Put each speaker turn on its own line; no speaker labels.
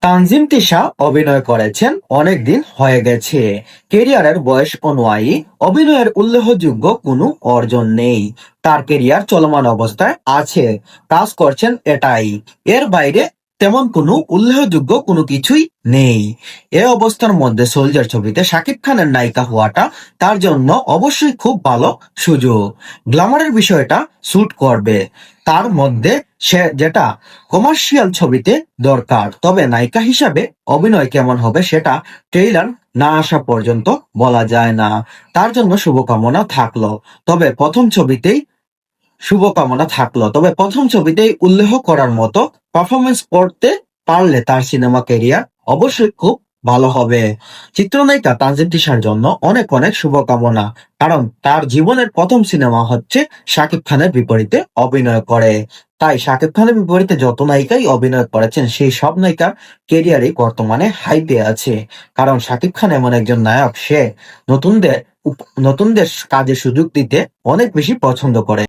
তানজিম তিশা অভিনয় করেছেন অনেক দিন হয়ে গেছে। কেরিয়ারের বয়স অনুযায়ী অভিনয়ের উল্লেখযোগ্য কোনো অর্জন নেই। তার কেরিয়ার চলমান অবস্থায় আছে, কাজ করছেন এটাই। এর বাইরে তেমন কোনো উল্লেখযোগ্য কোনো কিছুই নেই। এ অবস্থার মধ্যে সোলজার ছবিতে শাকিব খানের নায়িকা হওয়াটা তার জন্য অবশ্যই খুব ভালো সুযোগ। গ্ল্যামারের বিষয়টা স্যুট করবে তার মধ্যে, সে যেটা কমার্শিয়াল ছবিতে দরকার। তবে নায়িকা হিসাবে অভিনয় কেমন হবে সেটা ট্রেইলার না আসা পর্যন্ত বলা যায় না। তার জন্য শুভকামনা থাকলো। তবে প্রথম ছবিতেই তবে প্রথম ছবিতেই উল্লেখ করার মতো পারফরমেন্স করতে পারলে তার সিনেমা ক্যারিয়ার অবশ্যই খুব ভালো হবে। চিত্রনায়িকা তানজিম তিশার জন্য অনেক অনেক শুভকামনা, কারণ তার জীবনের প্রথম সিনেমা হচ্ছে শাকিব খানের বিপরীতে অভিনয় করে। তাই শাকিব খানের বিপরীতে যত নায়িকাই অভিনয় করেছেন সেই সব নায়িকার কেরিয়ারই বর্তমানে হাইপে আছে। কারণ শাকিব খান এমন একজন নায়ক, সে নতুনদের নতুনদের কাজে সুযোগ দিতে অনেক বেশি পছন্দ করে।